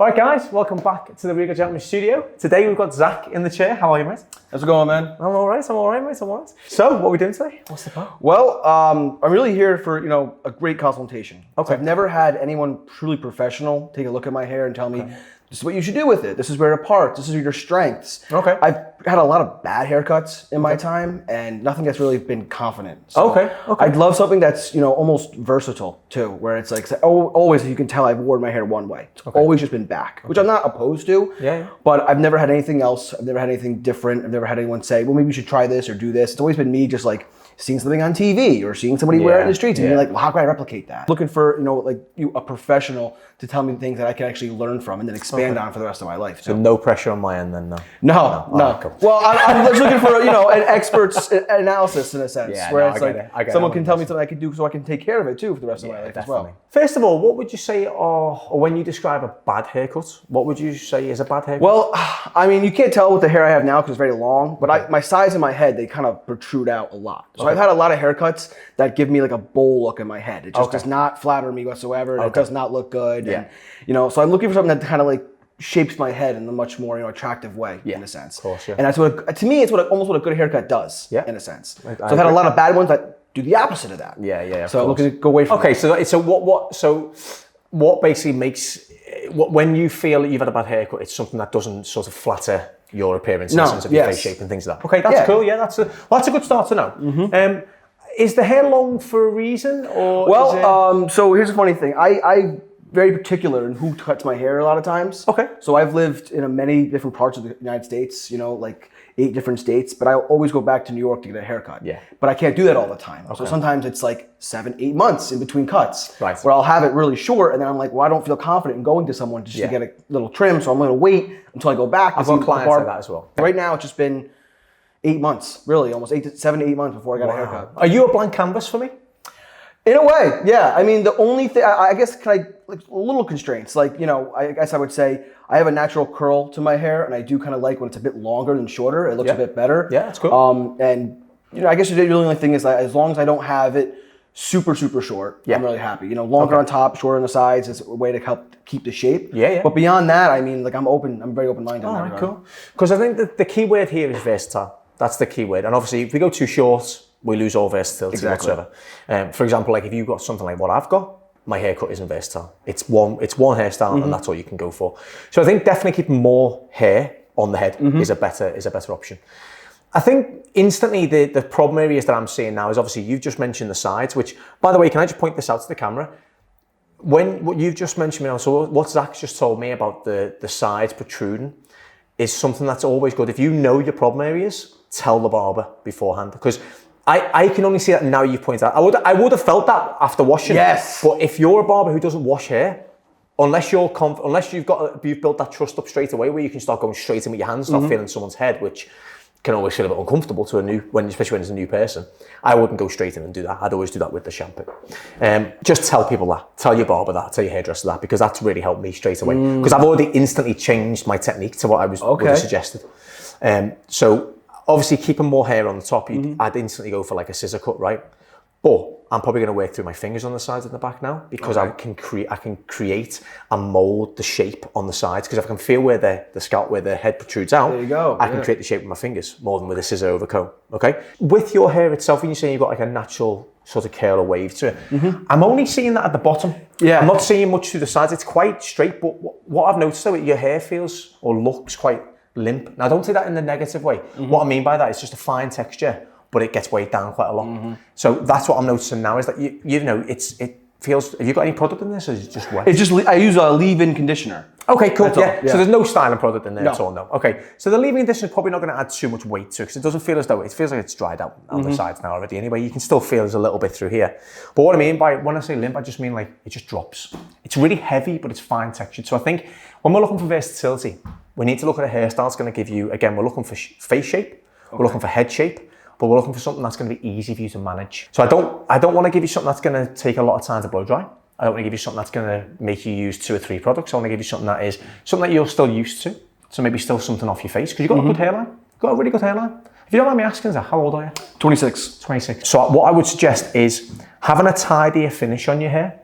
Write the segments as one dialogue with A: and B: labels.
A: Alright guys, welcome back to the Regal Gentleman Studio. Today we've got Zach in the chair. How are you, mate?
B: How's it going, man?
A: I'm alright, mate, I'm alright. So, what are we doing today? What's the plan?
B: Well, I'm really here for, a great consultation.
A: Okay.
B: So I've never had anyone truly professional take a look at my hair and tell me, this is what you should do with it. This is where it parts. This is your strengths.
A: Okay.
B: I've had a lot of bad haircuts in my time and nothing that's really been confident. So
A: Okay.
B: I'd love something that's, almost versatile too, where it's like, always you can tell I've worn my hair one way. It's always just been back, which I'm not opposed to.
A: Yeah.
B: But I've never had anything else. I've never had anything different. I've never had anyone say, well, maybe you should try this or do this. It's always been me just like seeing something on TV or seeing somebody wear it in the streets and being like, well, how can I replicate that? Looking for, a professional to tell me things that I can actually learn from and then expand on for the rest of my life.
A: So no pressure on my end then, no?
B: No.
A: Right, cool.
B: Well, I'm just looking for, an expert's analysis in a sense, where it's like someone can tell me something I can do so I can take care of it too for the rest of my life as well.
A: First of all, what would you say or when you describe a bad haircut, what would you say is a bad haircut?
B: Well, I mean, you can't tell with the hair I have now because it's very long, but my size in my head, they kind of protrude out a lot. So I've had a lot of haircuts that give me like a bowl look in my head. It just does not flatter me whatsoever. It does not look good. And, so I'm looking for something that kind of like shapes my head in a much more attractive way in a sense.
A: Of course, yeah.
B: And that's to me, it's almost what a good haircut does in a sense. So I've had a lot of bad ones that do the opposite of that.
A: Yeah.
B: So I'm looking to go away from that.
A: So what basically makes when you feel that you've had a bad haircut, it's something that doesn't sort of flatter your appearance in terms of your face shape and things like that. Okay, that's cool. Yeah, that's a good start to know. Is the hair long for a reason, or
B: so here's a funny thing. I very particular in who cuts my hair a lot of times.
A: Okay.
B: So I've lived in many different parts of the United States, like 8 different states, but I always go back to New York to get a haircut.
A: Yeah.
B: But I can't do that all the time. So sometimes it's like 7-8 months in between cuts.
A: Right.
B: Where I'll have it really short and then I'm like, well, I don't feel confident in going to someone just to get a little trim, so I'm gonna wait until I go back.
A: I've got clients like that as well.
B: Right now it's just been 8 months, really, almost 7 to 8 months before I got a haircut.
A: Are you a blank canvas for me?
B: In a way, yeah. I mean, the only thing, I guess, a little constraints. Like, I guess I would say I have a natural curl to my hair, and I do kind of like when it's a bit longer than shorter. It looks a bit better.
A: Yeah, that's cool.
B: And, I guess the only thing is that as long as I don't have it super, super short, I'm really happy. Longer on top, shorter on the sides is a way to help keep the shape.
A: Yeah.
B: But beyond that, I mean, I'm very open-minded.
A: All right, cool. Because I think that the key word here is versatile. That's the key word. And obviously, if we go too short, we lose all versatility whatsoever. For example, like if you've got something like what I've got, my haircut isn't versatile. It's one hairstyle and that's all you can go for. So I think definitely keeping more hair on the head is a better option. I think instantly the problem areas that I'm seeing now is obviously you've just mentioned the sides, which, by the way, can I just point this out to the camera? What you've just mentioned, so what Zach's just told me about the sides protruding is something that's always good. If you know your problem areas, tell the barber beforehand, because I can only see that now you've pointed out. I would have felt that after washing.
B: Yes.
A: But if you're a barber who doesn't wash hair, unless you've built that trust up straight away where you can start going straight in with your hands, start feeling someone's head, which can always feel a bit uncomfortable to especially when it's a new person. I wouldn't go straight in and do that. I'd always do that with the shampoo. Just tell people that. Tell your barber that. Tell your hairdresser that, because that's really helped me straight away. Because I've already instantly changed my technique to what I would have suggested. So obviously keeping more hair on the top, I'd instantly go for like a scissor cut, right? But I'm probably going to work through my fingers on the sides and the back now, because I can create and mold the shape on the sides. Because if I can feel where the scalp, where the head protrudes out,
B: there you go.
A: I can create the shape with my fingers more than with a scissor over comb. Okay. With your hair itself, when you're saying you've got like a natural sort of curl or wave to it, I'm only seeing that at the bottom. Yeah. I'm not seeing much through the sides. It's quite straight, but what I've noticed though, your hair feels or looks quite limp. Now, don't say that in the negative way. What I mean by that is just a fine texture, but it gets weighed down quite a lot. So that's what I'm noticing now, is that it feels. Have you got any product in this, or is it just wet?
B: It's just I use a leave-in conditioner.
A: Okay, cool. Yeah. So there's no styling product in there at all, no. Okay. So the leave-in conditioner is probably not going to add too much weight to it, because it doesn't feel as though it feels like it's dried out on the sides now already. Anyway, you can still feel there's a little bit through here. But what I mean by when I say limp, I just mean like it just drops. It's really heavy, but it's fine textured. So I think when we're looking for versatility, we need to look at a hairstyle that's going to give you, again, we're looking for face shape, we're looking for head shape, but we're looking for something that's going to be easy for you to manage. So I don't want to give you something that's going to take a lot of time to blow dry. I don't want to give you something that's going to make you use 2 or 3 products. I want to give you something that you're still used to. So maybe still something off your face, because you've got a good hairline. You've got a really good hairline. If you don't mind me asking, Zach, how old are you?
B: 26.
A: 26. So what I would suggest is having a tidier finish on your hair.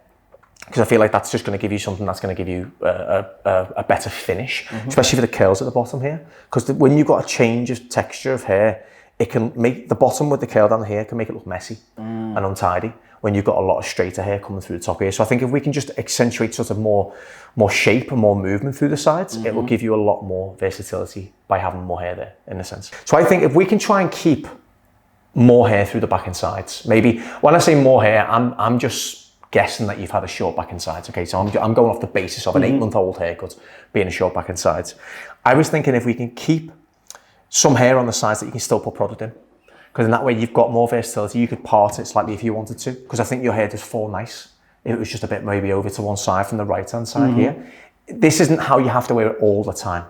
A: because I feel like that's just going to give you something that's going to give you a better finish, especially for the curls at the bottom here. Because when you've got a change of texture of hair, it can make the bottom with the curl down here can make it look messy and untidy when you've got a lot of straighter hair coming through the top here. So I think if we can just accentuate sort of more shape and more movement through the sides, it will give you a lot more versatility by having more hair there, in a sense. So I think if we can try and keep more hair through the back and sides, maybe when I say more hair, I'm just guessing that you've had a short back and sides. Okay, so I'm going off the basis of an 8-month-old haircut being a short back and sides. I was thinking if we can keep some hair on the sides that you can still put product in, because in that way you've got more versatility. You could part it slightly if you wanted to, because I think your hair does fall nice if it was just a bit maybe over to one side from the right hand side here. This isn't how you have to wear it all the time.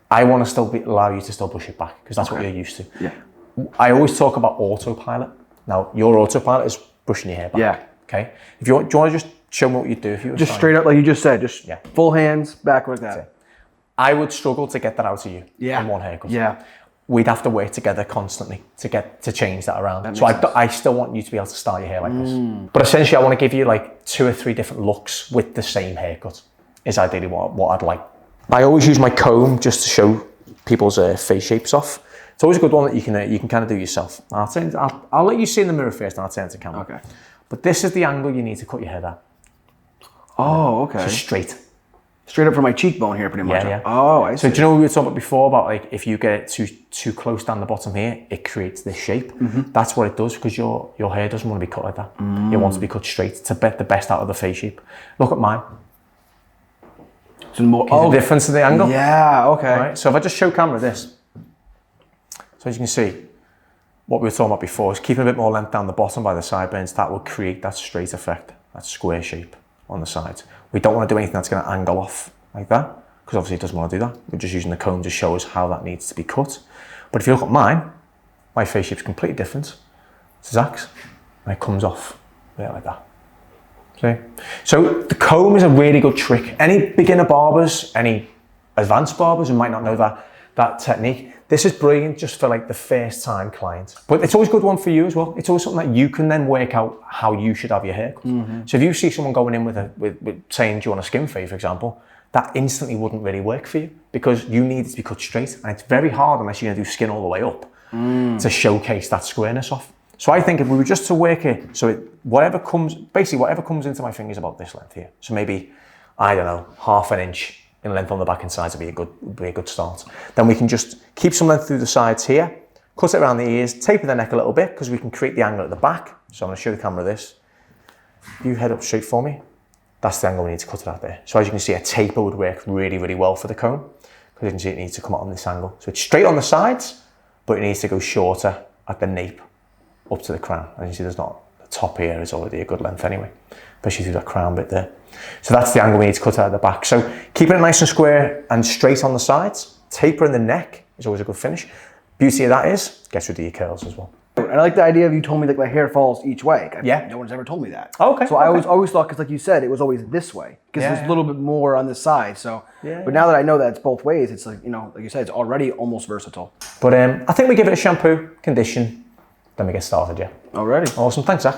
A: I want to still allow you to still push it back, because that's what you're used to. Yeah. I always talk about autopilot. Now your autopilot is brushing your hair back. Yeah. Okay. If you want, do you want to just show me what you do if you were
B: just straight up like you just said, just full hands back like that.
A: I would struggle to get that out of you in one haircut. Yeah. We'd have to work together constantly to change that around. So I still want you to be able to style your hair like this. But essentially I want to give you like 2 or 3 different looks with the same haircut is ideally what I'd like. I always use my comb just to show people's face shapes off. It's always a good one that you can kind of do yourself. I'll let you see in the mirror first and I'll turn to camera. Okay. But this is the angle you need to cut your hair at.
B: Oh, okay.
A: So straight.
B: Straight up from my cheekbone here, pretty much.
A: Yeah.
B: Oh, I see.
A: So do you know what we were talking about before about like if you get it too close down the bottom here, it creates this shape. That's what it does, because your hair doesn't want to be cut like that. It wants to be cut straight to get the best out of the face shape. Look at mine.
B: So more
A: the difference in the angle.
B: Yeah. Okay.
A: Right. So if I just show camera this, so as you can see, what we were talking about before is keeping a bit more length down the bottom by the sideburns. That will create that straight effect, that square shape on the sides. We don't want to do anything that's going to angle off like that, because obviously it doesn't want to do that. We're just using the comb to show us how that needs to be cut. But if you look at mine, my face shape's completely different to Zach's, and it comes off there like that. See? So the comb is a really good trick. Any beginner barbers, any advanced barbers who might not know that technique, this is brilliant just for like the first time client. But it's always a good one for you as well. It's always something that you can then work out how you should have your hair cut. So if you see someone going in with saying, do you want a skin fade, for example, that instantly wouldn't really work for you, because you need it to be cut straight, and it's very hard unless you're gonna do skin all the way up to showcase that squareness off. So I think if we were just to work it, so whatever comes into my fingers about this length here, so maybe, I don't know, 1/2 inch in length on the back and sides would be a good start. Then we can just keep some length through the sides here, cut it around the ears, taper the neck a little bit, because we can create the angle at the back. So I'm going to show the camera this. If you head up straight for me, that's the angle we need to cut it out there. So as you can see, a taper would work really, really well for the comb, because you can see it needs to come out on this angle. So it's straight on the sides, but it needs to go shorter at the nape up to the crown. As you see, the top here is already a good length anyway, especially through that crown bit there. So that's the angle we need to cut out at the back. So keeping it nice and square and straight on the sides, tapering the neck is always a good finish. Beauty of that is, gets rid of your curls as well.
B: And I like the idea of you told me like my hair falls each way. No one's ever told me that.
A: Oh, okay.
B: So I always thought, because like you said, it was always this way, because there's a little bit more on this side. So, but now that I know that it's both ways, it's like, like you said, it's already almost versatile.
A: But I think we give it a shampoo, condition, then we get started, yeah.
B: Alrighty.
A: Awesome, thanks, Zach.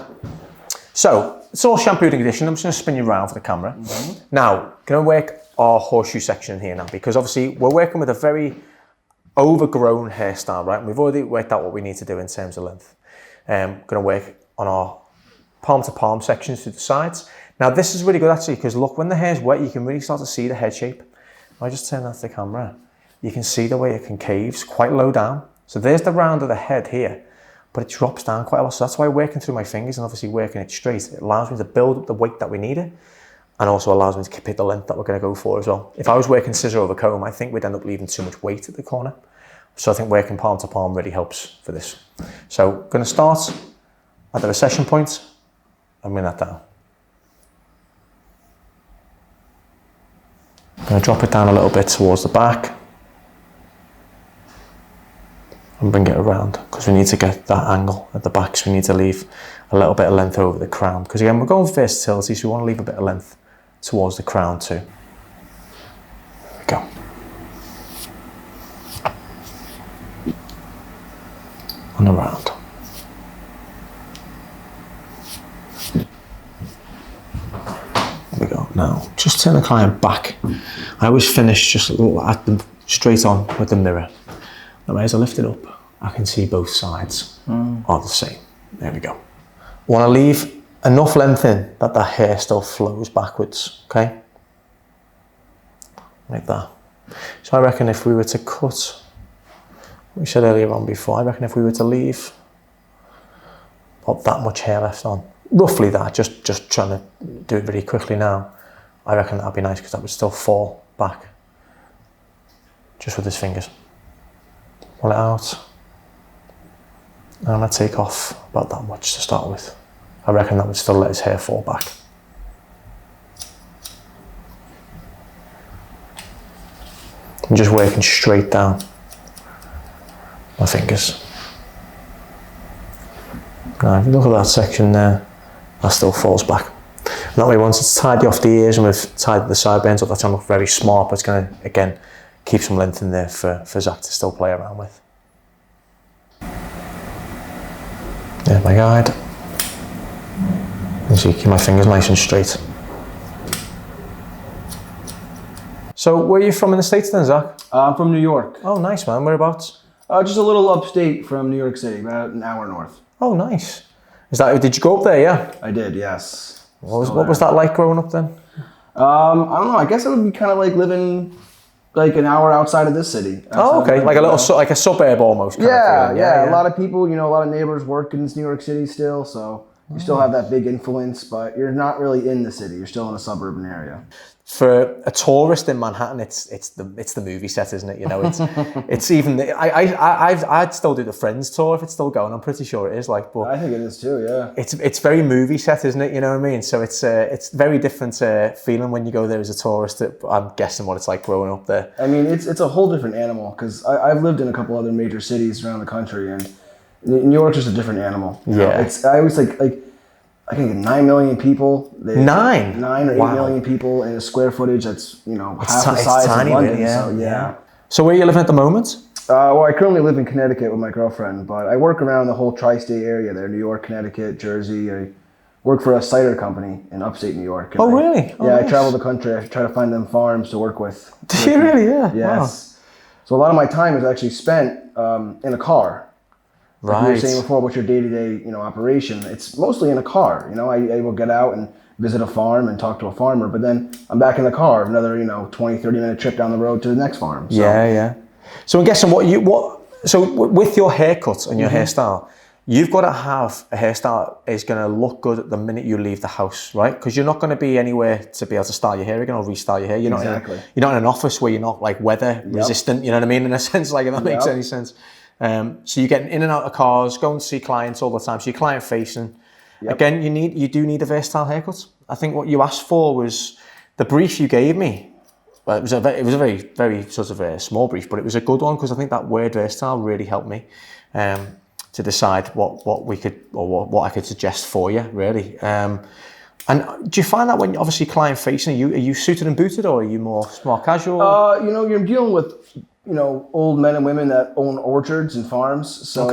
A: So it's all shampooed and conditioned. I'm just going to spin you around for the camera. Now, going to work our horseshoe section here now, because obviously we're working with a very overgrown hairstyle, right? And we've already worked out what we need to do in terms of length. Going to work on our palm to palm sections to the sides. Now this is really good actually, because look, when the hair's wet, you can really start to see the head shape. If I just turn that to the camera, you can see the way it concaves quite low down. So there's the round of the head here, but it drops down quite a lot. So that's why working through my fingers and obviously working it straight, it allows me to build up the weight that we needed, and also allows me to pick the length that we're going to go for as well. If I was working scissor over comb, I think we'd end up leaving too much weight at the corner. So I think working palm to palm really helps for this. So I'm going to start at the recession point and bring that down. I'm going to drop it down a little bit towards the back and bring it around, because we need to get that angle at the back, so we need to leave a little bit of length over the crown, because again, we're going for versatility, so we want to leave a bit of length towards the crown too. There we go. And around. There we go. turn the client back. I always finish just at them straight on with the mirror. Now as I lift it up, I can see both sides are the same. There we go. I want to leave enough length in that the hair still flows backwards, okay? Like that. So I reckon if we were to cut, we said earlier on before, I reckon if we were to leave about that much hair left on, roughly that, just trying to do it very quickly now, I reckon that'd be nice because that would still fall back. Just with his fingers. Pull it out. And I'm gonna take off about that much to start with. I reckon that would still let his hair fall back. I'm just working straight down my fingers. Now if you look at that section there, that still falls back. And that way once it's tidy off the ears and we've tied the sideburns up, that's gonna look very smart, but it's gonna, again, keep some length in there for Zach to still play around with. There's my guide. And so you keep my fingers nice and straight. So where are you from in the States then, Zach?
B: I'm from New York.
A: Oh, nice, man. Whereabouts?
B: Just a little upstate from New York City, about an hour north.
A: Oh, nice. Did you go up there, yeah?
B: I did, yes.
A: What was that like growing up then?
B: I don't know. I guess it would be kind of like living like an hour outside of this city.
A: Oh, okay. Like a little, like a suburb almost. Kind of
B: yeah. A lot of people, a lot of neighbors work in New York City still, so you still have that big influence, but you're not really in the city. You're still in a suburban area. For a tourist in Manhattan, it's the movie set, isn't it? It's even I'd still do the Friends tour if it's still going. I'm pretty sure it is. But I think it is too. Yeah.
A: It's very movie set, isn't it? You know what I mean? So it's very different feeling when you go there as a tourist. I'm guessing what it's like growing up there. I mean,
B: it's a whole different animal because I've lived in a couple other major cities around the country, and New York's just a different animal.
A: Yeah.
B: I always like. I think 9 million people.
A: 9
B: or 8 million people in a square footage that's half the size of London.
A: Really, yeah.
B: So yeah.
A: So where are you living at the moment?
B: Well, I currently live in Connecticut with my girlfriend, but I work around the whole tri-state area there: New York, Connecticut, Jersey. I work for a cider company in upstate New York.
A: Oh, really?
B: Nice. I travel the country. I try to find them farms to work with.
A: Do you really? Yeah.
B: Yes. Wow. So a lot of my time is actually spent in a car. Like you were saying before, what's your day-to-day, operation? It's mostly in a car. I will get out and visit a farm and talk to a farmer, but then I'm back in the car, another, 20, 30-minute trip down the road to the next farm. So.
A: Yeah. So I'm guessing so with your haircut and your hairstyle, you've got to have a hairstyle is going to look good the minute you leave the house, right? Because you're not going to be anywhere to be able to style your hair again or restyle your hair. You're not in an office where you're not like weather resistant, you know what I mean? In a sense, like if that makes any sense. So you're getting in and out of cars, going to see clients all the time. So you're client facing. Yep. Again, you do need a versatile haircut. I think what you asked for was the brief you gave me. Well, it was a very, very sort of a small brief, but it was a good one because I think that word versatile really helped me to decide what we could or what I could suggest for you, really. And do you find that when obviously client facing, are you suited and booted or are you more casual?
B: You're dealing with old men and women that own orchards and farms. So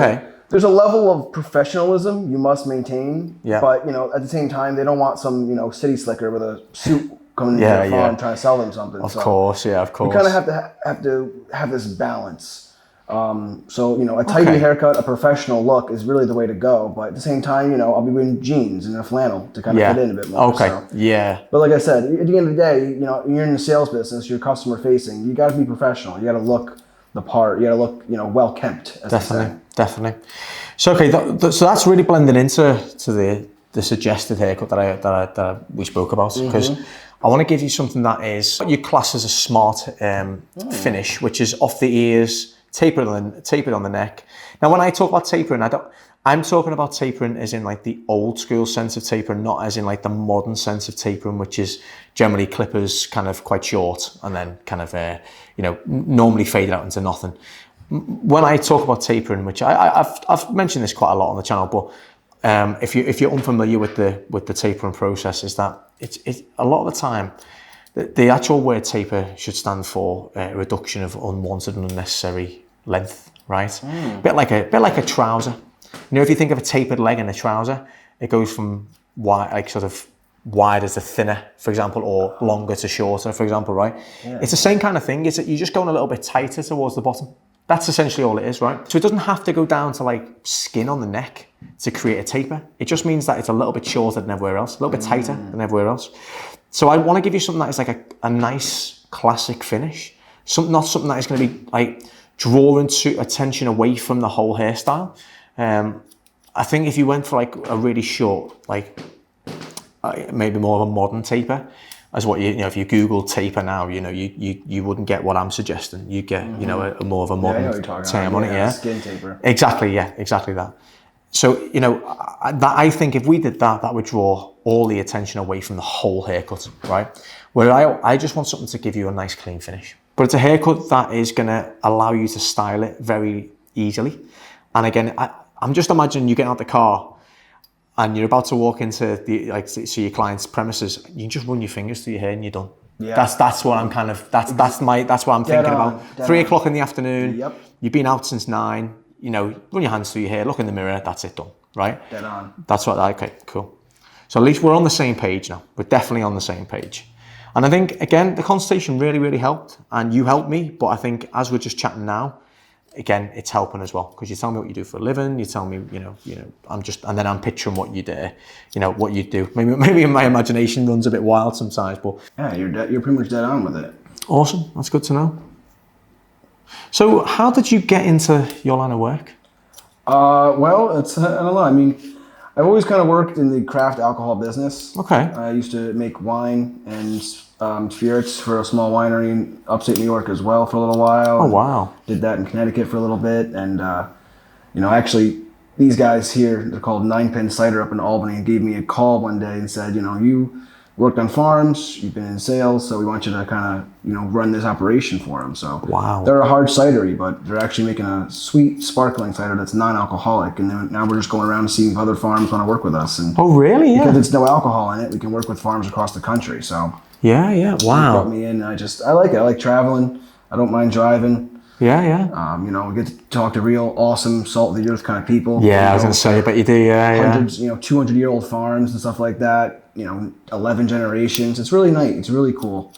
B: there's a level of professionalism you must maintain. Yeah. But, at the same time, they don't want some, city slicker with a suit coming into their farm trying to sell them something.
A: Of course. You
B: kind of have to have this balance. A tidy haircut, a professional look is really the way to go. But at the same time, I'll be wearing jeans and a flannel to kind of fit in a bit more.
A: Okay. So. Yeah.
B: But like I said, at the end of the day, you're in the sales business, you're customer facing. You got to be professional. You got to look the part. You got to look, well kept.
A: Definitely. So so that's really blending into the suggested haircut that we spoke about because I want to give you something that is what you class as a smart finish, which is off the ears. Tapered on the neck. Now, when I talk about tapering, I'm talking about tapering as in like the old school sense of tapering, not as in like the modern sense of tapering, which is generally clippers kind of quite short and then kind of, normally faded out into nothing. When I talk about tapering, which I've mentioned this quite a lot on the channel, but if you're unfamiliar with the tapering process, is that it's a lot of the time. The actual word taper should stand for a reduction of unwanted and unnecessary length, right? A bit like a trouser. If you think of a tapered leg in a trouser, it goes from wide, like sort of wider to thinner, for example, or longer to shorter, for example, right? Yeah. It's the same kind of thing. It's that you're just going a little bit tighter towards the bottom. That's essentially all it is, right? So it doesn't have to go down to like skin on the neck to create a taper. It just means that it's a little bit shorter than everywhere else, a little bit tighter than everywhere else. So I want to give you something that is like a nice classic finish. Not something that is going to be like drawing attention away from the whole hairstyle. I think if you went for like a really short, like maybe more of a modern taper, as what you know, if you Google taper now, you know, you wouldn't get what I'm suggesting. You get, you know, a more of a modern term on it, yeah.
B: Skin taper.
A: Exactly, yeah, exactly that. So, you know, I think if we did that, that would draw all the attention away from the whole haircut, right? Where I just want something to give you a nice clean finish. But it's a haircut that is gonna allow you to style it very easily. And again, I'm just imagining you getting out the car and you're about to walk into see your client's premises. You can just run your fingers through your hair and you're done. Yeah. That's what I'm kind of, that's what I'm thinking about. 3 o'clock in the afternoon, yep. You've been out since 9, you know, run your hands through your hair, look in the mirror, that's it, done, right?
B: Dead on.
A: That's what, okay, cool. So at least we're on the same page now. We're definitely on the same page. And I think, again, the consultation really, really helped. And you helped me, but I think as we're just chatting now, again, it's helping as well, because you tell me what you do for a living. You tell me, you know, and then I'm picturing what you do, you know, what you do. Maybe my imagination runs a bit wild sometimes, but
B: yeah, you're pretty much dead on with it.
A: Awesome, that's good to know. So, how did you get into your line of work?
B: Well, it's I don't know. I mean, I've always kind of worked in the craft alcohol business.
A: Okay.
B: I used to make wine and spirits for a small winery in upstate New York as well for a little while.
A: Oh, wow.
B: Did that in Connecticut for a little bit. And, you know, actually, these guys here, they're called Nine Pin Cider up in Albany, gave me a call one day and said, you know, you worked on farms, you've been in sales, so we want you to kind of, you know, run this operation for them. So
A: wow.
B: They're a hard cidery, but they're actually making a sweet sparkling cider that's non-alcoholic. And then now we're just going around and seeing if other farms want to work with us. And
A: oh, really? Yeah.
B: Because it's no alcohol in it, we can work with farms across the country. So
A: yeah, wow.
B: They brought me in. I like it. I like traveling. I don't mind driving.
A: Yeah.
B: You know, we get to talk to real awesome salt of the earth kind of people.
A: Yeah, I was going to say, but you do, yeah.
B: Hundreds, you know, 200-year-old farms and stuff like that. You know, 11 generations. It's really nice. It's really cool.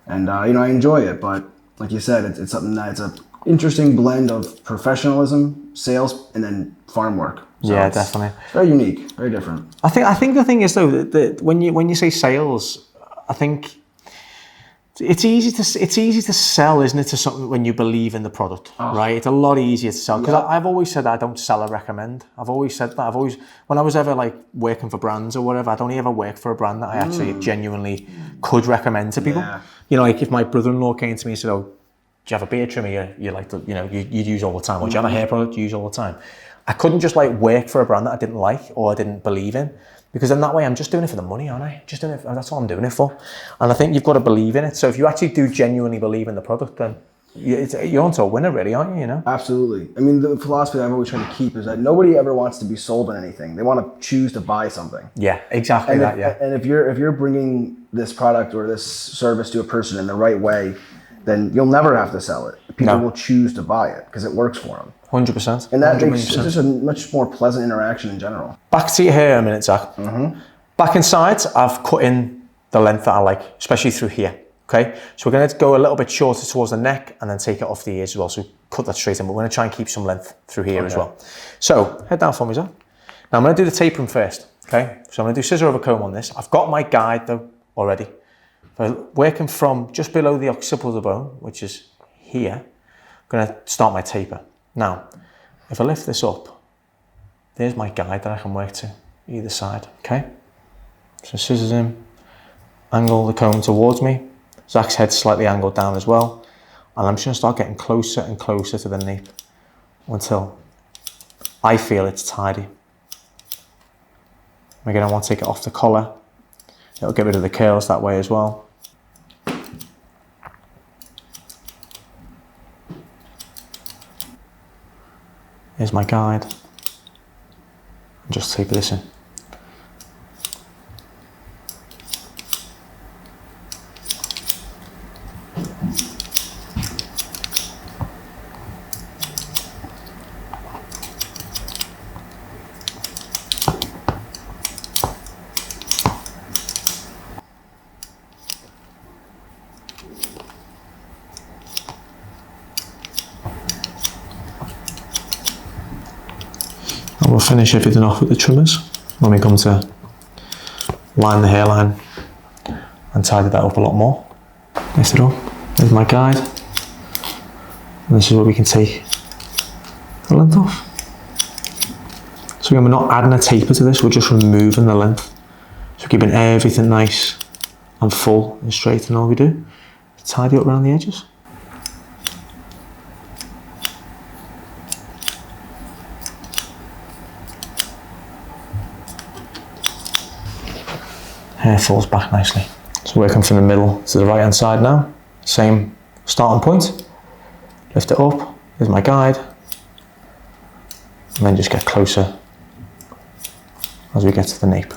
B: And, you know, I enjoy it. But like you said, it's something that's an interesting blend of professionalism, sales, and then farm work. So
A: yeah, definitely.
B: It's very unique, very different.
A: I think the thing is, though, that when you say sales, I think it's easy to sell, isn't it, to something when you believe in the product, right? It's a lot easier to sell, because I've always said that I don't sell, I recommend. I've always said that. When I was ever like working for brands or whatever, I'd only ever work for a brand that I actually genuinely could recommend to people. Yeah. You know, like if my brother-in-law came to me and said, "Oh, do you have a beard trimmer you like to, you know, you'd use all the time, or do you have a hair product you use all the time?" I couldn't just like work for a brand that I didn't like or I didn't believe in. Because in that way, I'm just doing it for the money, aren't I? Just doing it, that's all I'm doing it for. And I think you've got to believe in it. So if you actually do genuinely believe in the product, then you're onto a winner, really, aren't you? You know?
B: Absolutely. I mean, the philosophy that I've always tried to keep is that nobody ever wants to be sold on anything. They want to choose to buy something.
A: Yeah, exactly that. Yeah.
B: And if you're bringing this product or this service to a person in the right way, then you'll never have to sell it. People will choose to buy it because it works for them.
A: 100%.
B: And that makes it just a much more pleasant interaction in general.
A: Back to your hair a minute, Zach.
B: Mm-hmm.
A: Back inside, I've cut in the length that I like, especially through here. Okay, so we're going to go a little bit shorter towards the neck and then take it off the ears as well. So cut that straight in, but we're going to try and keep some length through here as well. So head down for me, Zach. Now I'm going to do the tapering first. Okay, so I'm going to do scissor over comb on this. I've got my guide though already. So working from just below the occipital of the bone, which is here, I'm going to start my taper. Now, if I lift this up, there's my guide that I can work to either side, okay? So scissors in, angle the comb towards me. Zach's head slightly angled down as well. And I'm just gonna start getting closer and closer to the nape until I feel it's tidy. Again, I want to take it off the collar. It'll get rid of the curls that way as well. Here's my guide. And just tape this in. we'll finish everything off with the trimmers when we come to line the hairline and tidy that up a lot more. Lift it up. There's my guide. And this is where we can take the length off. So again, we're not adding a taper to this, we're just removing the length. So keeping everything nice and full and straight, and all we do is tidy up around the edges. Hair falls back nicely. So working from the middle to the right hand side now. Same starting point. Lift it up, there's my guide. And then just get closer as we get to the nape.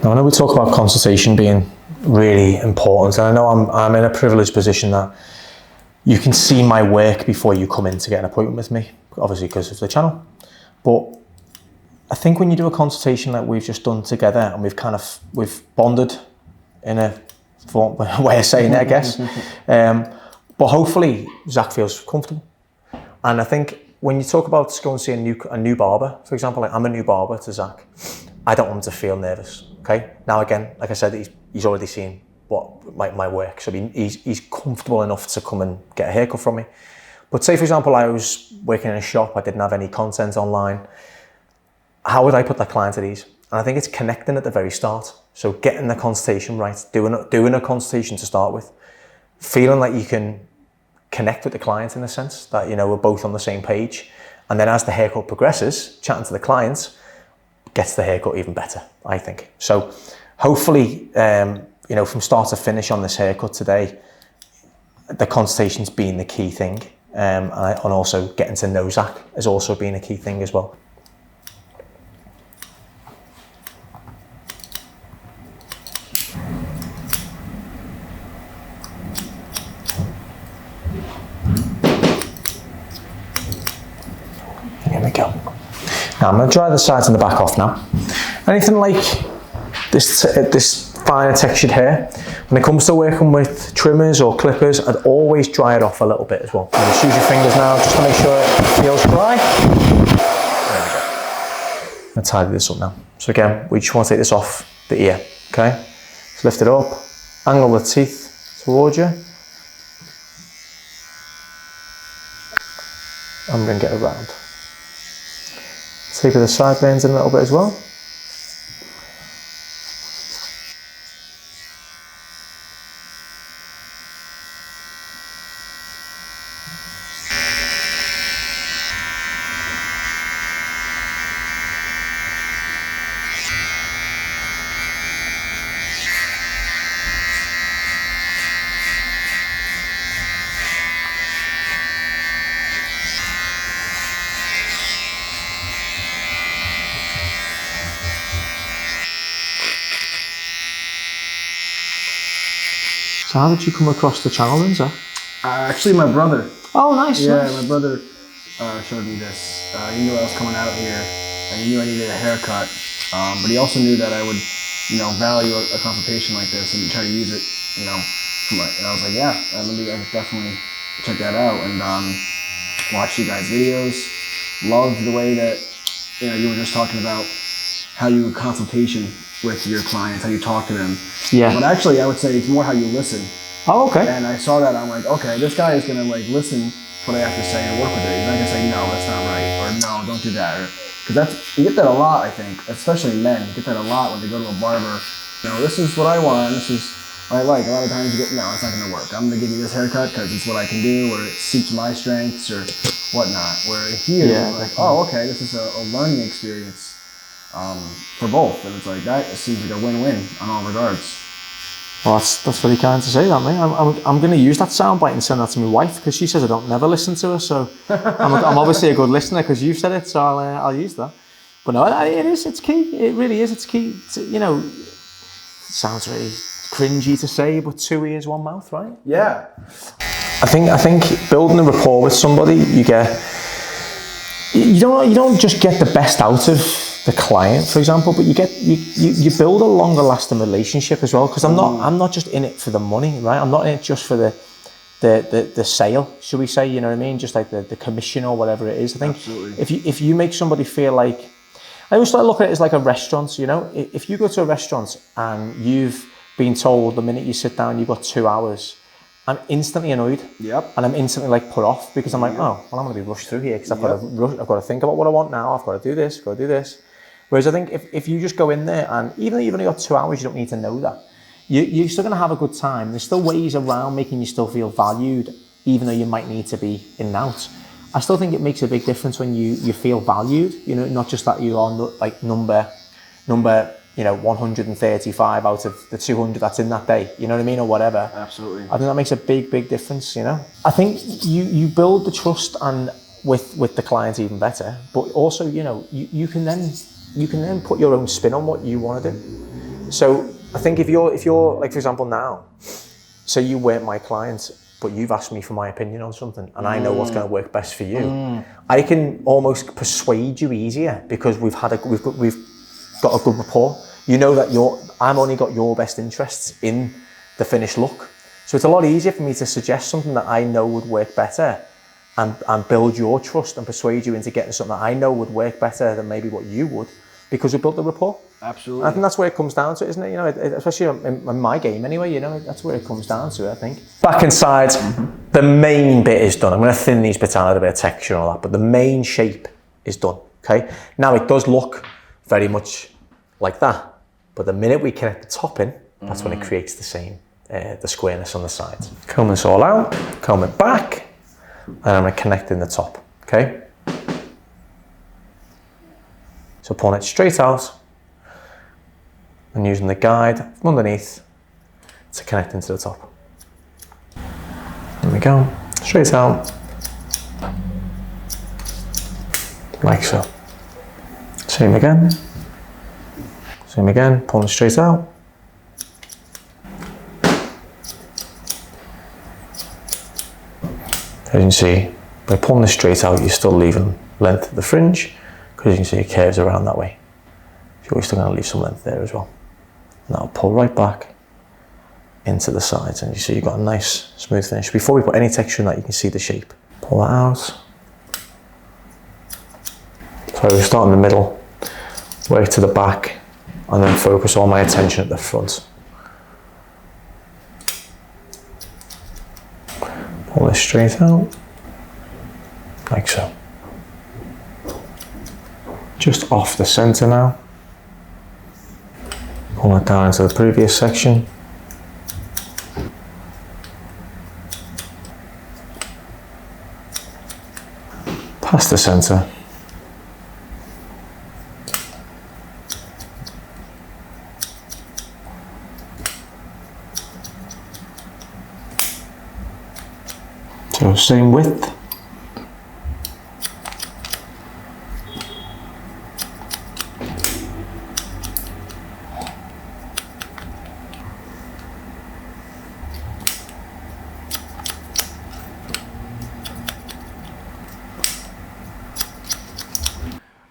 A: Now I know we talk about consultation being really important, and I know I'm in a privileged position that you can see my work before you come in to get an appointment with me, obviously because of the channel. But I think when you do a consultation like we've just done together, and we've bonded in a way of saying it, I guess. But hopefully Zach feels comfortable. And I think when you talk about going to see a new barber, for example, like I'm a new barber to Zach, I don't want him to feel nervous, okay? Now again, like I said, he's already seen what my work, so he's comfortable enough to come and get a haircut from me. But say for example, I was working in a shop, I didn't have any content online, how would I put that client at ease? And I think it's connecting at the very start. So getting the consultation right, doing a consultation to start with, feeling like you can connect with the client in a sense, that we're both on the same page. And then as the haircut progresses, chatting to the client gets the haircut even better, I think. So hopefully, from start to finish on this haircut today, the consultation's been the key thing. And also getting to know Zach has also been a key thing as well. There we go. Now I'm going to dry the sides and the back off now. Anything like this finer textured hair, when it comes to working with trimmers or clippers, I'd always dry it off a little bit as well. Just use your fingers now just to make sure it feels dry. There we go. I'm going to tidy this up now. So again, we just want to take this off the ear, okay? So lift it up, angle the teeth towards you. I'm going to get around. Taper the side veins in a little bit as well. So how did you come across the channel then, Zach?
B: Actually, my brother.
A: Oh, nice.
B: Yeah,
A: nice.
B: My brother showed me this. He knew I was coming out here, and he knew I needed a haircut. But he also knew that I would, value a consultation like this and try to use it, and I was like, yeah, I definitely check that out and watch you guys' videos. Loved the way that you were just talking about how you consultation with your clients, how you talk to them.
A: Yeah.
B: But actually, I would say it's more how you listen.
A: Oh, okay.
B: And I saw that, I'm like, okay, this guy is gonna listen to what I have to say and work with it. He's not gonna say, no, that's not right, or no, don't do that. Because you get that a lot, I think, especially men. You get that a lot when they go to a barber. This is what I want, this is what I like. A lot of times you get, no, it's not gonna work. I'm gonna give you this haircut because it's what I can do, or it suits my strengths, or whatnot. Where here, it's like, oh, okay, this is a learning experience for both. And it's like, that seems like a win-win on all regards.
A: Well, that's very kind to say that, mate. I'm going to use that soundbite and send that to my wife because she says I don't never listen to her. So I'm obviously a good listener because you've said it. So I'll use that. But no, it's key. It really is. It's key. It sounds really cringy to say, but 2 ears, 1 mouth, right?
B: Yeah.
A: I think building a rapport with somebody, you don't just get the best out of the client, for example, but you build a longer lasting relationship as well, because I'm not just in it for the money, right? I'm not in it just for the sale, should we say, you know what I mean? Just like the commission or whatever it is. I think if you make somebody feel like, I always look at it as like a restaurant, you know? If you go to a restaurant and you've been told the minute you sit down, you've got 2 hours, I'm instantly annoyed. Yep. And I'm instantly like put off, because I'm like, oh, well, I'm gonna be rushed through here because I've got to think about what I want now. I've got to do this, got to do this. Whereas I think if you just go in there, and even though you've only got 2 hours, you don't need to know that. You're still going to have a good time. There's still ways around making you still feel valued, even though you might need to be in and out. I still think it makes a big difference when you feel valued, you know, not just that you're on like number 135 out of the 200 that's in that day, you know what I mean, or whatever. Absolutely. I think that makes a big difference, you know. I think you build the trust and with the client even better, but also, you know, you can then put your own spin on what you want to do. So I think if you're like, for example, now, say you weren't my client, but you've asked me for my opinion on something, and I know what's going to work best for you, I can almost persuade you easier, because we've got a good rapport. You know that I'm only got your best interests in the finished look. So it's a lot easier for me to suggest something that I know would work better, and build your trust and persuade you into getting something that I know would work better than maybe what you would, because we built the rapport. Absolutely. I think that's where it comes down to, isn't it? You know, especially in my game anyway, you know, that's where it comes down to, I think. Back and sides, the main bit is done. I'm going to thin these bits out, a bit of texture and all that, but the main shape is done, okay? Now it does look very much like that, but the minute we connect the top in, that's when it creates the same, the squareness on the sides. Comb this all out, comb it back, and I'm going to connect in the top, okay? So pulling it straight out and using the guide from underneath to connect into the top. There we go, straight out, like so. Same again, pulling straight out. As you can see, by pulling this straight out, you're still leaving length of the fringe, because you can see it curves around that way. You're still going to leave some length there as well. And that'll pull right back into the sides, and you see you've got a nice smooth finish. Before we put any texture in that, you can see the shape. Pull that out. So we start in the middle, work to the back, and then focus all my attention at the front. Pull this straight out, like so. Just off the center now. Pull it down into the previous section. Past the center. So same width.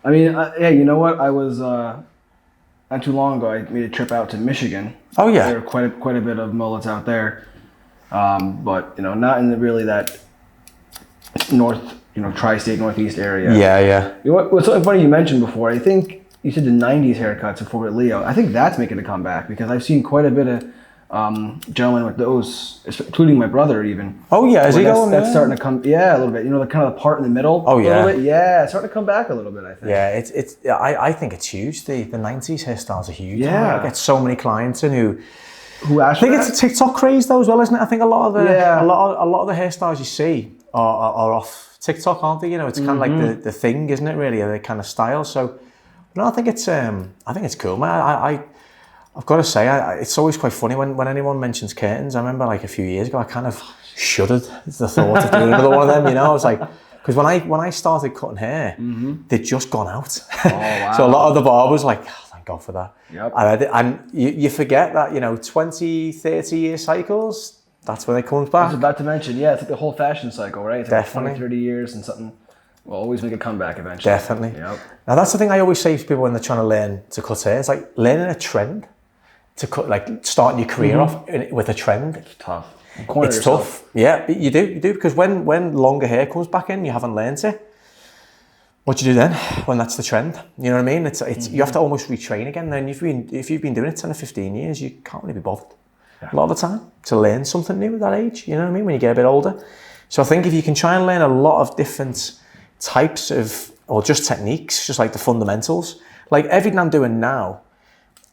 B: I mean, yeah, you know what? I was not too long ago. I made a trip out to Michigan. Oh yeah, there are quite a bit of mullets out there, but you know, not in really that north, you know, tri-state northeast area. Yeah, yeah. You know what's something funny you mentioned before? I think you said the '90s haircuts before with Leo. I think that's making a comeback, because I've seen quite a bit of gentlemen with those, including my brother even. Oh yeah, is he going? That's starting to come. Yeah, a little bit. You know, the kind of the part in the middle. Oh yeah. A little bit. Yeah, it's starting to come back a little bit, I think.
A: Yeah, I think it's huge. The '90s hairstyles are huge. Yeah, I get so many clients in who ask. I think it's a TikTok craze though as well, isn't it? I think a lot of the hairstyles you see are off TikTok, aren't they? You know, it's kind of like the thing, isn't it? Really, the kind of style. So, no, I think it's cool, man. I've got to say, it's always quite funny when anyone mentions curtains. I remember like a few years ago, I kind of shuddered at the thought of doing another one of them. You know, I was like, because when I started cutting hair, they'd just gone out. Oh, wow. So a lot of the barbers were like, oh, thank God for that. Yep. And you forget that, you know, 20, 30 year cycles, that's when it comes back.
B: I was about to mention, yeah, it's like the whole fashion cycle, right? It's like definitely 20, 30 years and something We'll always make a comeback eventually.
A: Definitely.
B: Yep.
A: Now that's the thing I always say to people when they're trying to learn to cut hair. It's like learning a trend to cut, like starting your career off with a trend.
B: It's tough.
A: It's tough. Yeah, but you do because when longer hair comes back in, you haven't learned it. What do you do then when that's the trend? You know what I mean? It's you have to almost retrain again. Then if you've been doing it 10 or 15 years, you can't really be bothered a lot of the time to learn something new at that age. You know what I mean? When you get a bit older. So I think if you can try and learn a lot of different types of, or just techniques, just like the fundamentals, like everything I'm doing now,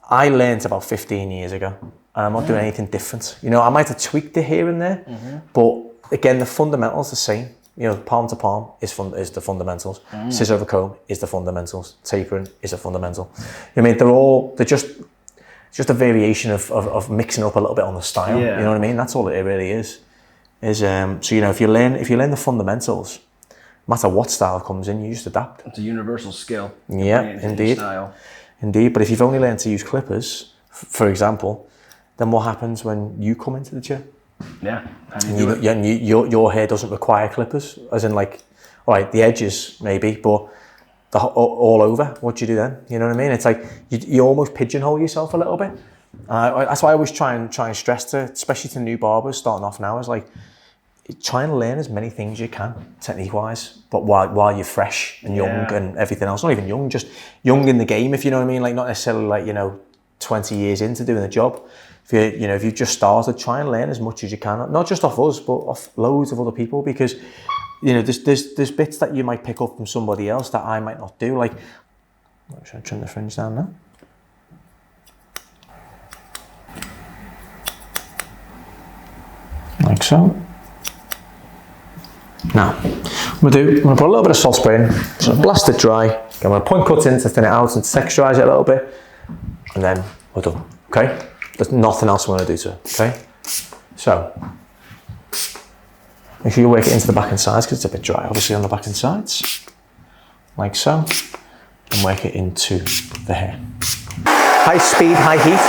A: I learned about 15 years ago, and I'm not doing anything different. You know, I might have tweaked it here and there, but again, the fundamentals are the same. You know, palm to palm is the fundamentals. Scissor over comb is the fundamentals. Tapering is a fundamental. I mean, they're just a variation of mixing up a little bit on the style.
B: Yeah.
A: You know what I mean? That's all it really is. So you know, if you learn the fundamentals, no matter what style comes in, you just adapt.
B: It's a universal skill.
A: Yeah, indeed. Indeed. But if you've only learned to use clippers, for example, then what happens when you come into the chair?
B: Yeah. How do you do it?
A: And your hair doesn't require clippers, as in like, all right, the edges maybe, but all over. What do you do then? You know what I mean? It's like you almost pigeonhole yourself a little bit. That's why I always try and stress to, especially to new barbers starting off now, is like try and learn as many things you can technique wise, but while you're fresh and young and everything else. Not even young, just young in the game, if you know what I mean. Like not necessarily like, you know, 20 years into doing the job. If you've just started, try and learn as much as you can, not just off us, but off loads of other people, because you know there's bits that you might pick up from somebody else that I might not do. Like, I'm trying to trim the fringe down now. Like so. Now, I'm gonna put a little bit of salt spray in, so blast it dry. I'm gonna point cuts in to thin it out and texturize it a little bit, and then we're done. Okay? There's nothing else I'm gonna do to it. Okay? So, make sure you work it into the back and sides because it's a bit dry, obviously, on the back and sides, like so, and work it into the hair. High speed, high heat,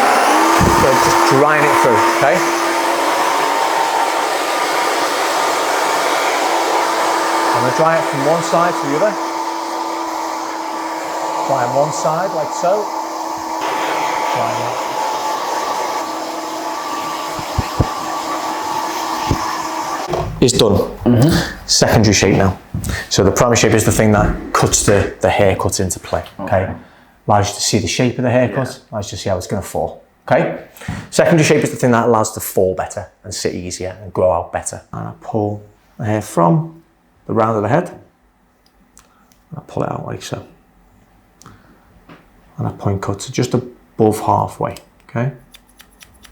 A: so just drying it through. Okay? I'm going to dry it from one side to the other. Dry on one side, like so. Dry it. It's done. Secondary shape now. So the primary shape is the thing that cuts the haircut into play. Okay. Allows you to see the shape of the haircut. Allows you to see how it's going to fall. Okay. Secondary shape is the thing that allows it to fall better and sit easier and grow out better. And I pull the hair from the round of the head, and I pull it out like so. And I point cut to just above halfway, okay?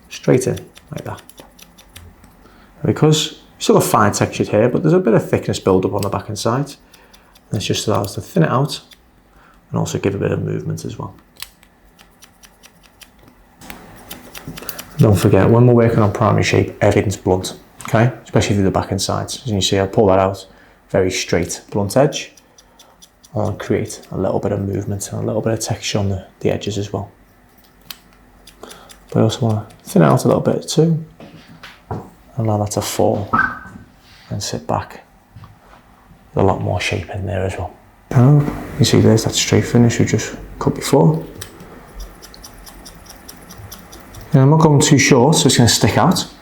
A: Straight in, like that. Because you've still got fine textured hair, but there's a bit of thickness build up on the back and sides. And this just allows us to thin it out and also give a bit of movement as well. Don't forget, when we're working on primary shape, everything's blunt, okay? Especially through the back and sides. As you see, I pull that out. Very straight, blunt edge. I want to create a little bit of movement and a little bit of texture on the edges as well. But I also want to thin it out a little bit too. Allow that to fall and sit back. There's a lot more shape in there as well. Now, you see there's that straight finish we just cut before. And I'm not going too short, so it's going to stick out.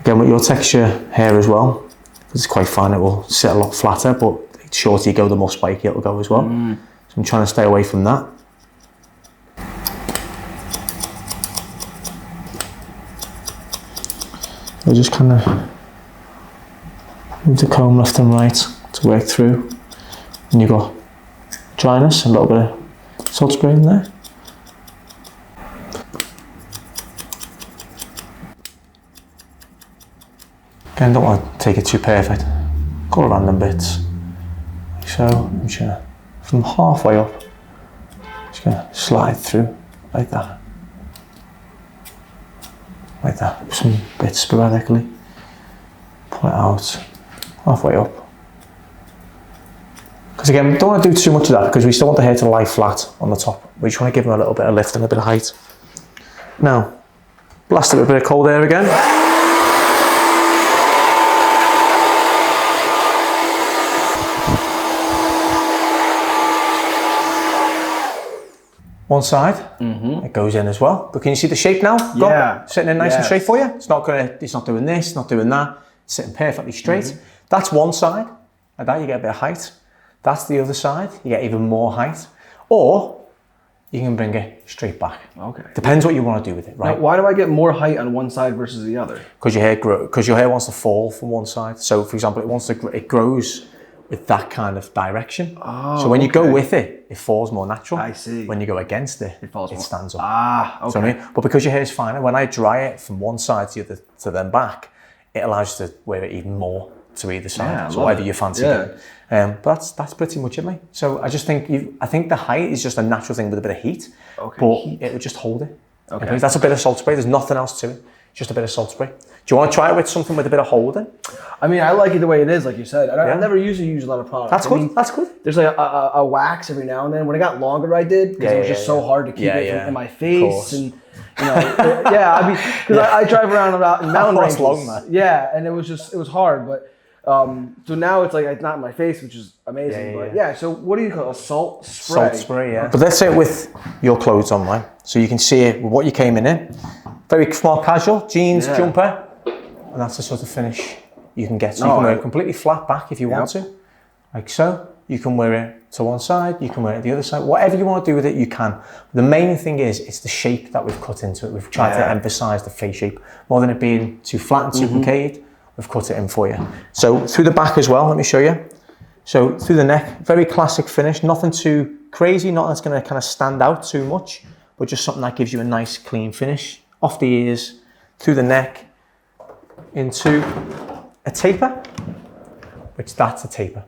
A: Again, with your texture hair as well, it's quite fine, it will sit a lot flatter, but the shorter you go, the more spiky it'll go as well. So I'm trying to stay away from that. So just kind of move the comb left and right to work through. And you've got dryness, a little bit of salt spray in there. Again, don't want to take it too perfect. Got random bits. Like so, I'm just gonna, from halfway up, just gonna slide through like that. Like that. Some bits sporadically. Pull it out, halfway up. Because again, we don't want to do too much of that because we still want the hair to lie flat on the top. We just want to give them a little bit of lift and a bit of height. Now, blast it with a bit of cold air again. one side, it goes in as well. But can you see the shape now?
B: Yeah.
A: Sitting in nice and straight for you. It's not doing this, not doing that. It's sitting perfectly straight. That's one side. Like that, you get a bit of height. That's the other side. You get even more height. Or you can bring it straight back. Okay. Depends what you want to do with it, right?
B: Now, why do I get more height on one side versus the other?
A: Because your hair wants to fall from one side. So, for example, it grows with that kind of direction. Oh, so when you go with it, it falls more natural.
B: I see.
A: When you go against it, it stands up.
B: Ah, okay.
A: So, I mean, but because your hair is finer, when I dry it from one side to the other to then back, it allows you to wear it even more to either side. So whatever you fancy doing. But that's pretty much it, mate. So I just think I think the height is just a natural thing with a bit of heat. Okay. But it would just hold it. Okay. That's a bit of salt spray. There's nothing else to it. Just a bit of salt spray. Do you want to try it with something with a bit of holding?
B: I mean, I like it the way it is, like you said. I never usually use a lot of products.
A: That's good. That's good.
B: There's like a wax every now and then. When it got longer, I did because it was just so hard to keep it in my face and. You know, I mean, because I drive around in mountain ranges.
A: Long, man.
B: Yeah, and it was hard, but so now it's like it's not in my face, which is amazing. So what do you call it? A salt spray?
A: Salt spray, yeah. But let's say it with your clothes on, right? So you can see it with what you came in. Very smart casual, jeans, jumper, and that's the sort of finish you can get. So you can wear it completely flat back if you want to, like so. You can wear it to one side, you can wear it to the other side. Whatever you want to do with it, you can. The main thing is, it's the shape that we've cut into it. We've tried to emphasize the face shape. More than it being too flat and too concave, we've cut it in for you. So through the back as well, let me show you. So through the neck, very classic finish. Nothing too crazy, nothing that's going to kind of stand out too much, but just something that gives you a nice clean finish. Off the ears, through the neck, into a taper, which that's a taper.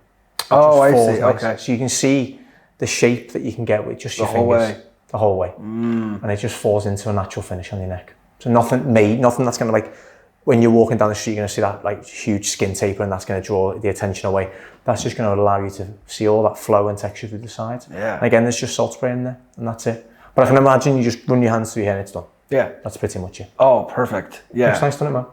B: Oh, I see. Okay.
A: So you can see the shape that you can get with just your fingers. The whole way. And it just falls into a natural finish on your neck. So nothing that's going to like, when you're walking down the street, you're going to see that like huge skin taper and that's going to draw the attention away. That's just going to allow you to see all that flow and texture through the sides. Yeah. And again, there's just salt spray in there and that's it. But I can imagine you just run your hands through your hair and it's done. Yeah. That's pretty much it.
B: Oh, perfect. Yeah.
A: Looks nice, doesn't it, man?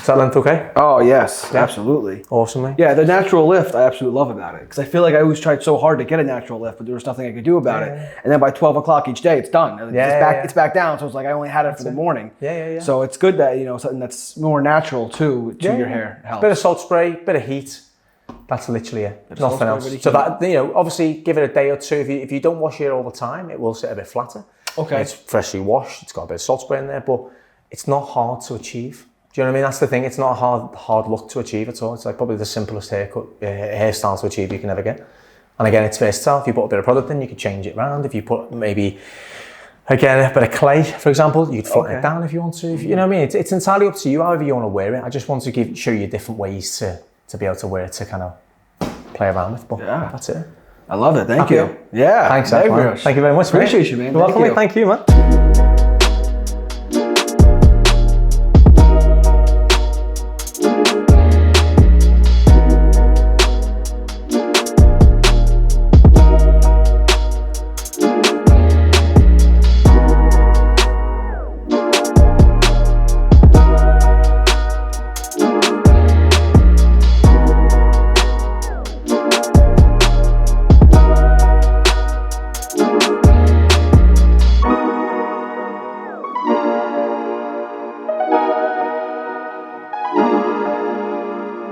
A: Is that length okay?
B: Oh, yes, absolutely.
A: Awesomely.
B: Yeah, the natural lift, I absolutely love about it. Because I feel like I always tried so hard to get a natural lift, but there was nothing I could do about it. And then by 12 o'clock each day, it's done. It's back down, so it's like I only had it for the morning. So it's good that, you know, something that's more natural, too, to your hair helps.
A: Bit of salt spray, bit of heat. That's literally it. Nothing else. So that, you know, obviously give it a day or two. If you don't wash your hair all the time, it will sit a bit flatter. Okay. It's freshly washed. It's got a bit of salt spray in there, but it's not hard to achieve. Do you know what I mean? That's the thing. It's not a hard look to achieve at all. It's like probably the simplest hairstyle to achieve you can ever get. And again, it's versatile. If you put a bit of product in, you can change it around. If you put maybe, again, a bit of clay, for example, you could flatten it down if you want to. You know what I mean? It's entirely up to you, however you want to wear it. I just want to show you different ways to be able to wear it, to kind of play around with. But that's it.
B: I love it. Thank you. Yeah.
A: Thanks, Zach. Thank you very much.
B: Appreciate you, man.
A: You're welcome. Thank you, man.